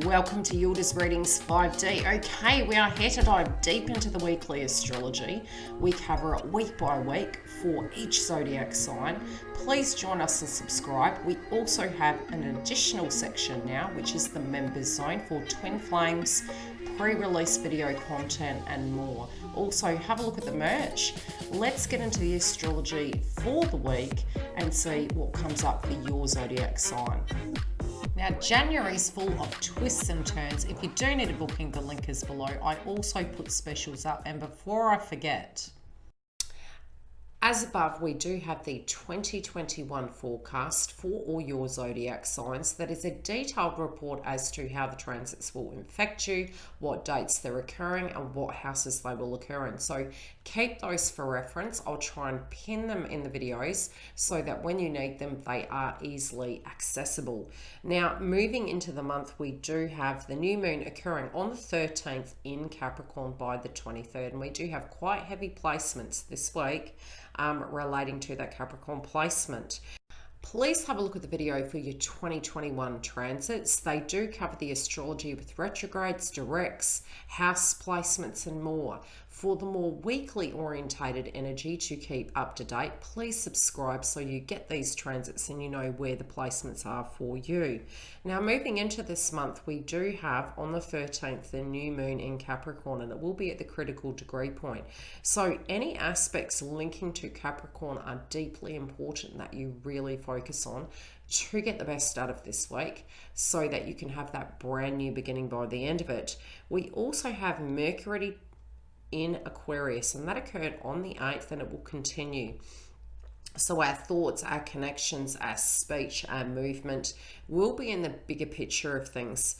Welcome to Yildiz Readings 5D. Okay, we are here to dive deep into the weekly astrology. We cover it week by week for each zodiac sign. Please join us and subscribe. We also have an additional section now, which is the members zone for twin flames, pre-release video content and more. Also, have a look at the merch. Let's get into the astrology for the week and see what comes up for your zodiac sign. Now, January is full of twists and turns. If you do need a booking, the link is below. I also put specials up, and before I forget, as above, we do have the 2021 forecast for all your zodiac signs. That is a detailed report as to how the transits will infect you, what dates they're occurring, and what houses they will occur in. So keep those for reference. I'll try and pin them in the videos so that when you need them, they are easily accessible. Now, moving into the month, we do have the new moon occurring on the 13th in Capricorn by the 23rd, and we do have quite heavy placements this week relating to that Capricorn placement. Please have a look at the video for your 2021 transits. They do cover the astrology with retrogrades, directs, house placements and more. For the more weekly orientated energy to keep up to date, please subscribe so you get these transits and you know where the placements are for you. Now, moving into this month, we do have on the 13th the new moon in Capricorn, and it will be at the critical degree point. So any aspects linking to Capricorn are deeply important that you really focus on to get the best out of this week so that you can have that brand new beginning by the end of it. We also have Mercury in Aquarius, and that occurred on the 8th, and it will continue. So our thoughts, our connections, our speech, our movement will be in the bigger picture of things.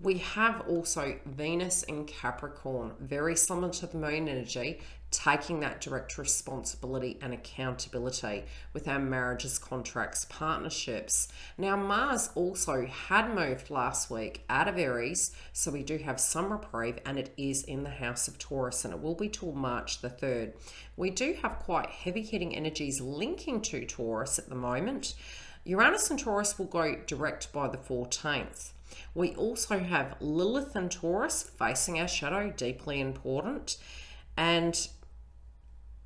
We have also Venus in Capricorn, very similar to the moon energy, taking that direct responsibility and accountability with our marriages, contracts, partnerships. Now, Mars also had moved last week out of Aries, so we do have some reprieve, and it is in the house of Taurus, and it will be till March the 3rd. We do have quite heavy hitting energies linking to Taurus at the moment. Uranus and Taurus will go direct by the 14th. We also have Lilith and Taurus facing our shadow, deeply important, and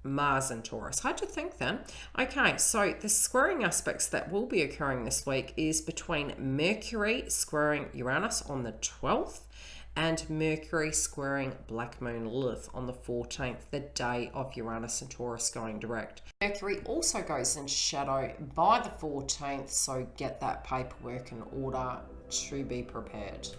Mars and Taurus. Hard to think then. Okay, so the squaring aspects that will be occurring this week is between Mercury squaring Uranus on the 12th and Mercury squaring Black Moon Lilith on the 14th, the day of Uranus and Taurus going direct. Mercury also goes in shadow by the 14th, so get that paperwork in order to be prepared.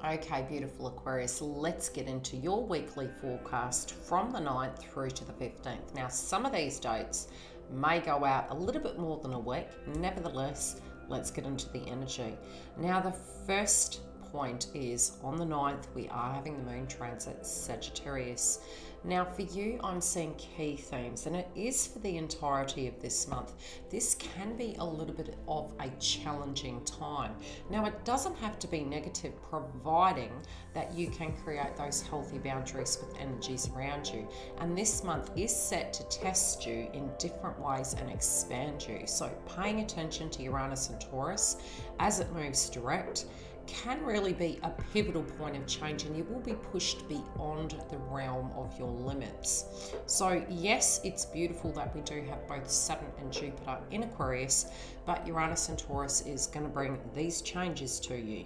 Okay, beautiful Aquarius, let's get into your weekly forecast from the 9th through to the 15th. Now, some of these dates may go out a little bit more than a week. Nevertheless, let's get into the energy. Now, the first point is on the 9th, we are having the moon transit Sagittarius. Now, for you, I'm seeing key themes, and it is for the entirety of this month. This can be a little bit of a challenging time. Now, it doesn't have to be negative, providing that you can create those healthy boundaries with energies around you. And this month is set to test you in different ways and expand you. So paying attention to Uranus and Taurus as it moves direct can really be a pivotal point of change, and you will be pushed beyond the realm of your limits. So yes, it's beautiful that we do have both Saturn and Jupiter in Aquarius, but Uranus and Taurus is going to bring these changes to you.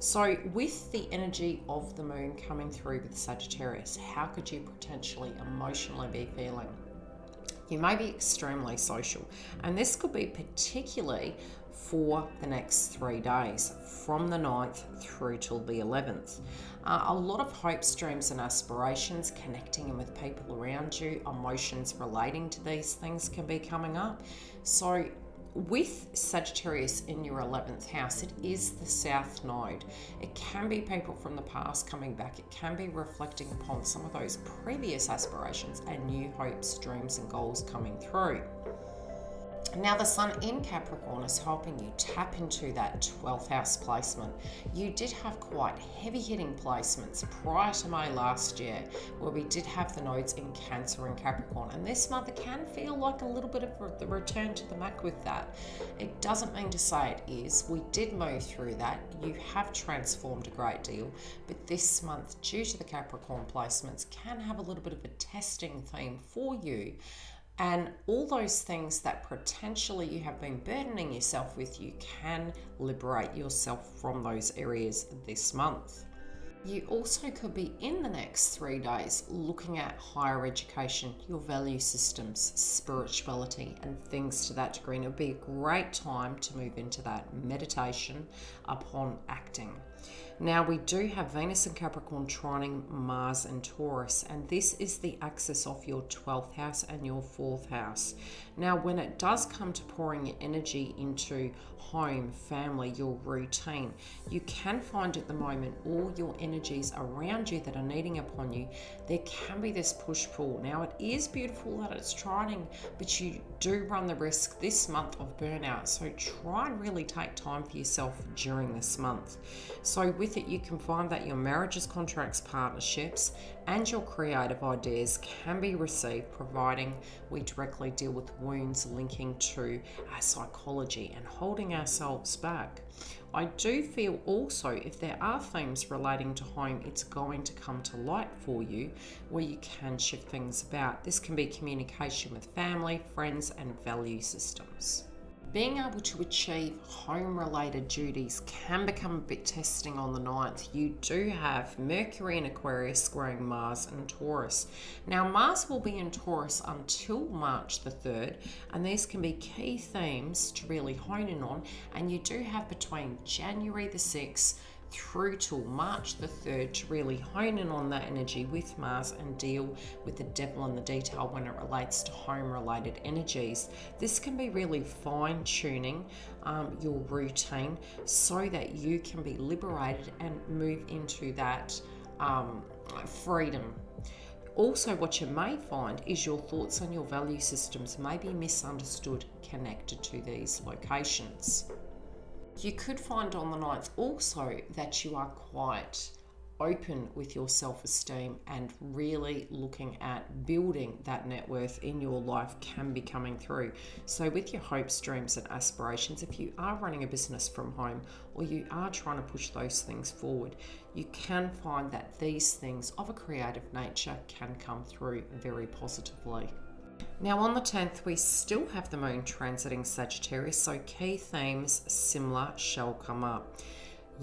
So with the energy of the moon coming through with Sagittarius, how could you potentially emotionally be feeling? You may be extremely social, and this could be particularly for the next 3 days, from the 9th through till the 11th. A lot of hopes, dreams and aspirations, connecting in with people around you, emotions relating to these things can be coming up. So with Sagittarius in your 11th house, it is the South Node. It can be people from the past coming back. It can be reflecting upon some of those previous aspirations and new hopes, dreams and goals coming through. Now, the Sun in Capricorn is helping you tap into that 12th house placement. You did have quite heavy hitting placements prior to May last year, where we did have the nodes in Cancer and Capricorn. And this month, it can feel like a little bit of the return to the Mac with that. It doesn't mean to say it is. We did move through that. You have transformed a great deal. But this month, due to the Capricorn placements, can have a little bit of a testing theme for you. And all those things that potentially you have been burdening yourself with, you can liberate yourself from those areas this month. You also could be in the next 3 days looking at higher education, your value systems, spirituality, and things to that degree. And it would be a great time to move into that meditation upon acting. Now, we do have Venus and Capricorn trining Mars and Taurus, and this is the axis of your 12th house and your 4th house. Now, when it does come to pouring your energy into home, family, your routine, you can find at the moment all your energies around you that are needing upon you. There can be this push-pull. Now, it is beautiful that it's trining, but you do run the risk this month of burnout. So try and really take time for yourself during this month. So with it, you can find that your marriages, contracts, partnerships, and your creative ideas can be received, providing we directly deal with wounds linking to our psychology and holding ourselves back. I do feel also if there are themes relating to home, it's going to come to light for you where you can shift things about. This can be communication with family, friends, and value systems. Being able to achieve home-related duties can become a bit testing on the 9th. You do have Mercury in Aquarius squaring Mars and Taurus. Now, Mars will be in Taurus until March the 3rd, and these can be key themes to really hone in on. And you do have between January the 6th through till March the 3rd to really hone in on that energy with Mars and deal with the devil in the detail when it relates to home-related energies. This can be really fine-tuning your routine so that you can be liberated and move into that freedom. Also, what you may find is your thoughts and your value systems may be misunderstood connected to these locations. You could find on the 9th also that you are quite open with your self-esteem and really looking at building that net worth in your life can be coming through. So with your hopes, dreams and aspirations, if you are running a business from home or you are trying to push those things forward, you can find that these things of a creative nature can come through very positively. Now on the 10th, we still have the moon transiting Sagittarius, so key themes similar shall come up.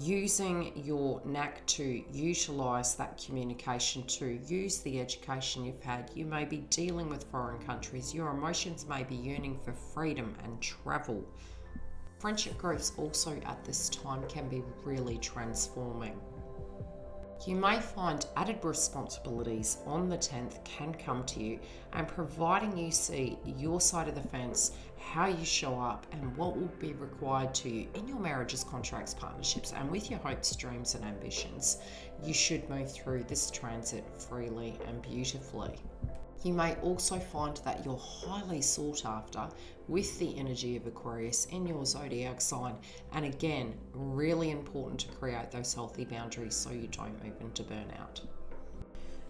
Using your knack to utilize that communication, to use the education you've had. You may be dealing with foreign countries. Your emotions may be yearning for freedom and travel. Friendship growths also at this time can be really transforming. You may find added responsibilities on the 10th can come to you, and providing you see your side of the fence, how you show up and what will be required to you in your marriages, contracts, partnerships, and with your hopes, dreams and ambitions, you should move through this transit freely and beautifully. You may also find that you're highly sought after with the energy of Aquarius in your zodiac sign. And again, really important to create those healthy boundaries so you don't move into burnout.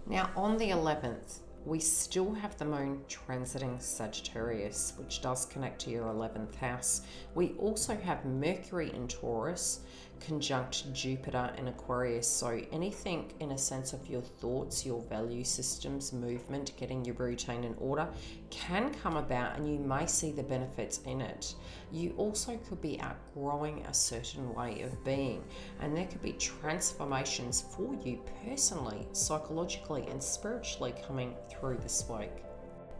Now on the 11th, we still have the moon transiting Sagittarius, which does connect to your 11th house. We also have Mercury in Taurus conjunct Jupiter in Aquarius. So anything in a sense of your thoughts, your value systems, movement, getting your routine in order can come about, and you may see the benefits in it. You also could be outgrowing a certain way of being, and there could be transformations for you personally, psychologically and spiritually coming through this week.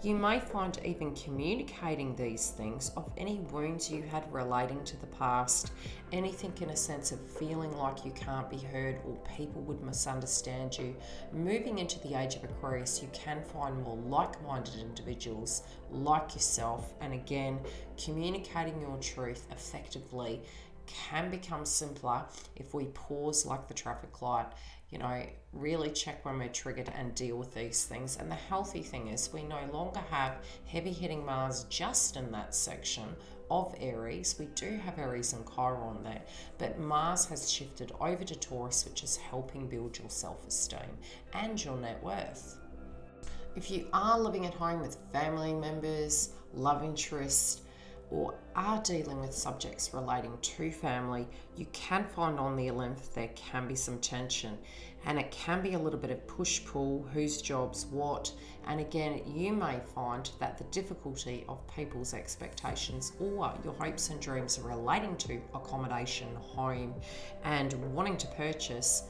You may find even communicating these things of any wounds you had relating to the past, anything in a sense of feeling like you can't be heard or people would misunderstand you. Moving into the age of Aquarius, you can find more like-minded individuals like yourself, and again, communicating your truth effectively can become simpler if we pause like the traffic light, really check when we're triggered and deal with these things. And the healthy thing is we no longer have heavy hitting Mars just in that section of Aries. We do have Aries and Chiron there, but Mars has shifted over to Taurus, which is helping build your self-esteem and your net worth. If you are living at home with family members, love interests, or are dealing with subjects relating to family, you can find on the 11th there can be some tension, and it can be a little bit of push-pull, whose job's what, and again you may find that the difficulty of people's expectations or your hopes and dreams relating to accommodation, home, and wanting to purchase,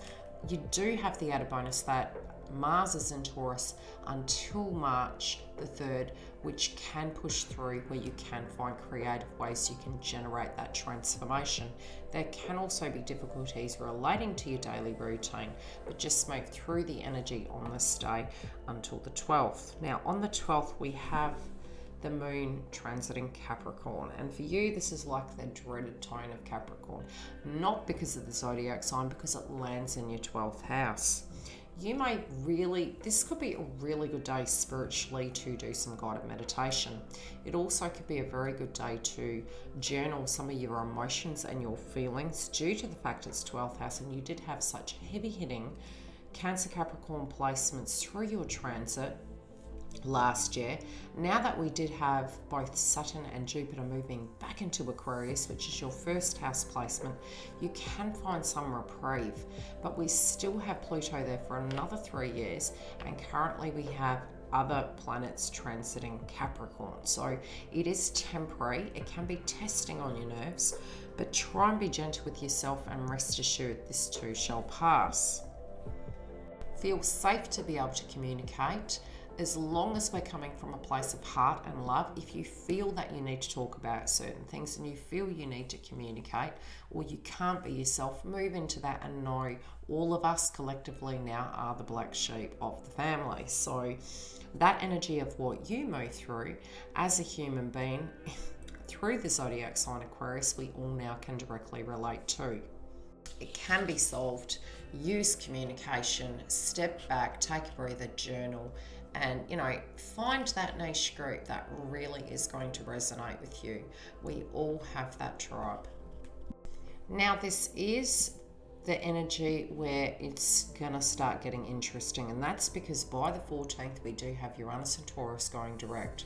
you do have the added bonus that Mars is in Taurus until March the 3rd, which can push through where you can find creative ways you can generate that transformation. There can also be difficulties relating to your daily routine, but just move through the energy on this day until the 12th. Now on the 12th we have the moon transiting Capricorn, and for you this is like the dreaded tone of Capricorn, not because of the zodiac sign, because it lands in your 12th house. You may this could be a really good day spiritually to do some guided meditation. It also could be a very good day to journal some of your emotions and your feelings due to the fact it's 12th house and you did have such heavy hitting Cancer Capricorn placements through your transit last year. Now that we did have both Saturn and Jupiter moving back into Aquarius, which is your first house placement, you can find some reprieve, but we still have Pluto there for another 3 years, and currently we have other planets transiting Capricorn. So it is temporary, it can be testing on your nerves, but try and be gentle with yourself and rest assured this too shall pass. Feel safe to be able to communicate. As long as we're coming from a place of heart and love, if you feel that you need to talk about certain things and you feel you need to communicate or you can't be yourself, move into that and know all of us collectively now are the black sheep of the family. So that energy of what you move through as a human being through the zodiac sign Aquarius, we all now can directly relate to. It can be solved. Use communication, step back, take a breather, journal, and find that niche group that really is going to resonate with you. We all have that tribe. Now this is the energy where it's gonna start getting interesting, and that's because by the 14th we do have Uranus and Taurus going direct.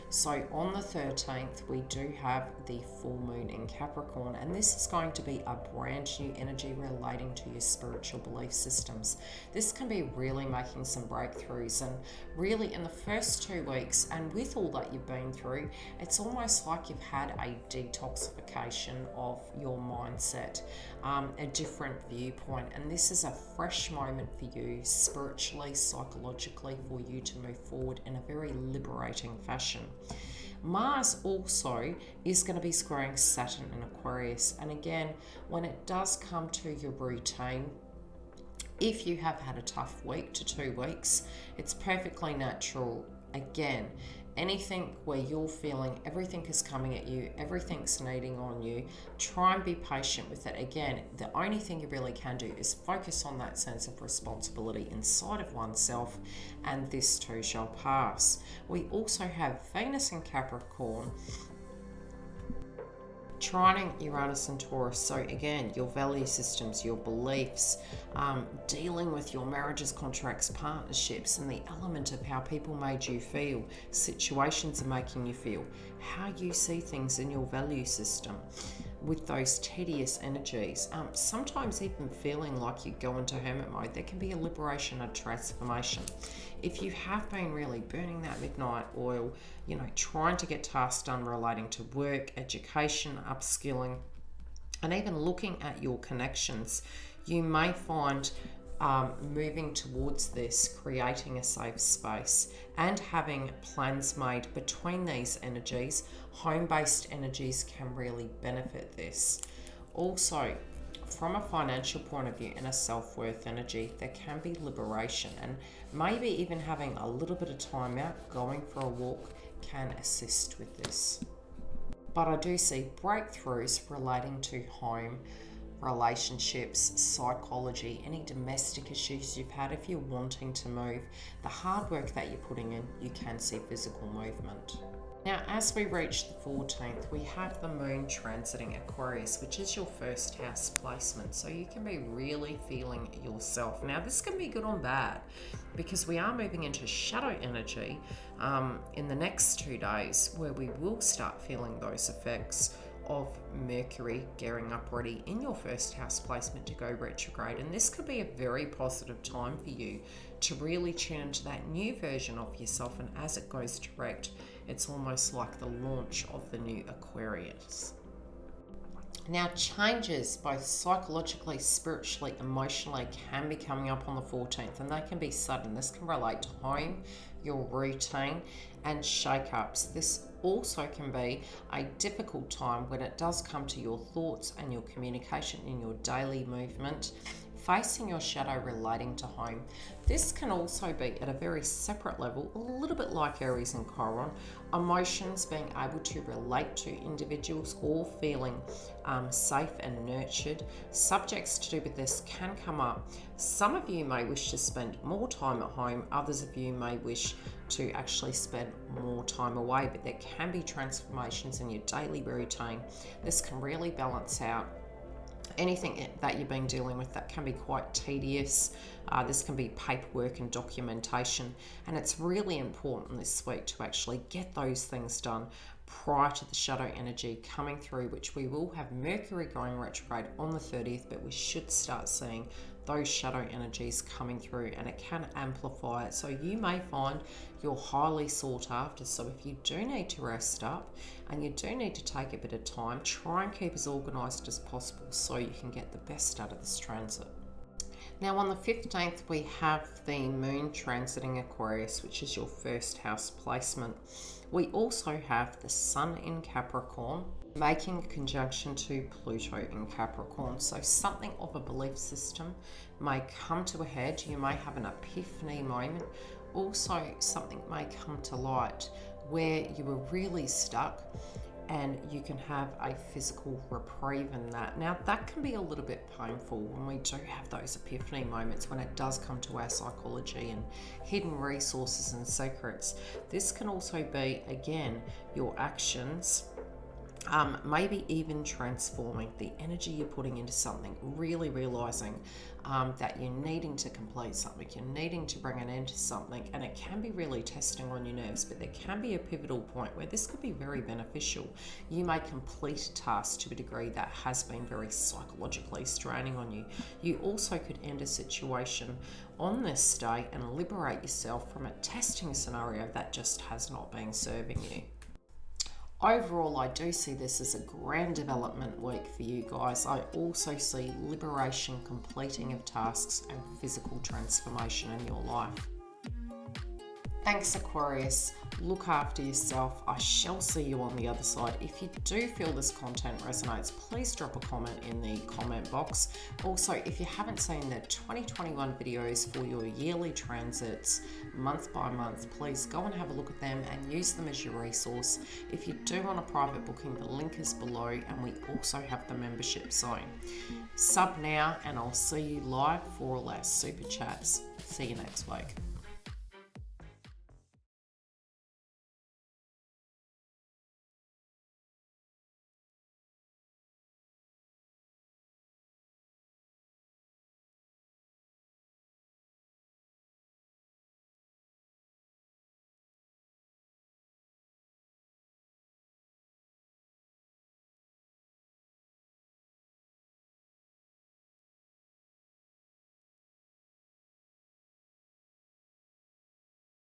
So on the 13th we do have the full moon in Capricorn, and this is going to be a brand new energy relating to your spiritual belief systems. This can be really making some breakthroughs, and really in the first 2 weeks and with all that you've been through, it's almost like you've had a detoxification of your mindset, a different viewpoint, and this is a fresh moment for you spiritually, psychologically, for you to move forward in a very liberating fashion. Mars also is going to be squaring Saturn in Aquarius, and again, when it does come to your routine, if you have had a tough week to 2 weeks, it's perfectly natural. Again, anything where you're feeling everything is coming at you, everything's needing on you, try and be patient with it. Again, the only thing you really can do is focus on that sense of responsibility inside of oneself, and this too shall pass. We also have Venus in Capricorn trining Uranus and Taurus. So again, your value systems, your beliefs, dealing with your marriages, contracts, partnerships, and the element of how people made you feel, situations are making you feel, how you see things in your value system with those tedious energies. Sometimes even feeling like you go into hermit mode, there can be a liberation, a transformation. If you have been really burning that midnight oil, trying to get tasks done relating to work, education, upskilling, and even looking at your connections, you may find moving towards this, creating a safe space and having plans made between these energies. Home-based energies can really benefit this. Also, from a financial point of view and a self-worth energy, there can be liberation, and maybe even having a little bit of time out, going for a walk, can assist with this. But I do see breakthroughs relating to home, relationships, psychology, any domestic issues you've had. If you're wanting to move, the hard work that you're putting in, you can see physical movement. Now, as we reach the 14th, we have the moon transiting Aquarius, which is your first house placement. So you can be really feeling yourself. Now, this can be good or bad because we are moving into shadow energy in the next 2 days where we will start feeling those effects of Mercury gearing up ready in your first house placement to go retrograde. And this could be a very positive time for you to really tune into that new version of yourself. And as it goes direct, it's almost like the launch of the new Aquarius. Now, changes both psychologically, spiritually, emotionally can be coming up on the 14th, and they can be sudden. This can relate to home, your routine, and shake-ups. This also can be a difficult time when it does come to your thoughts and your communication in your daily movement, facing your shadow relating to home. This can also be at a very separate level, a little bit like Aries and Chiron, emotions, being able to relate to individuals or feeling safe and nurtured. Subjects to do with this can come up. Some of you may wish to spend more time at home, others of you may wish to actually spend more time away, but there can be transformations in your daily routine. This can really balance out anything that you've been dealing with that can be quite tedious. This can be paperwork and documentation, and it's really important this week to actually get those things done prior to the shadow energy coming through, which we will have Mercury going retrograde on the 30th, but we should start seeing those shadow energies coming through, and it can amplify it. So you may find you're highly sought after. So if you do need to rest up and you do need to take a bit of time, try and keep as organized as possible so you can get the best out of this transit. Now on the 15th, we have the moon transiting Aquarius, which is your first house placement. We also have the sun in Capricorn, making a conjunction to Pluto in Capricorn. So something of a belief system may come to a head. You may have an epiphany moment. Also, something may come to light where you were really stuck and you can have a physical reprieve in that. Now, that can be a little bit painful when we do have those epiphany moments, when it does come to our psychology and hidden resources and secrets. This can also be, again, your actions, maybe even transforming the energy you're putting into something, really realizing that you're needing to complete something, you're needing to bring an end to something, and it can be really testing on your nerves, but there can be a pivotal point where this could be very beneficial. You may complete a task to a degree that has been very psychologically straining on you. You also could end a situation on this day and liberate yourself from a testing scenario that just has not been serving you. Overall, I do see this as a grand development week for you guys. I also see liberation, completing of tasks, and physical transformation in your life. Thanks, Aquarius. Look after yourself. I shall see you on the other side. If you do feel this content resonates, please drop a comment in the comment box. Also, if you haven't seen the 2021 videos for your yearly transits month by month, please go and have a look at them and use them as your resource. If you do want a private booking, the link is below, and we also have the membership zone. Sub now, and I'll see you live for all our super chats. See you next week.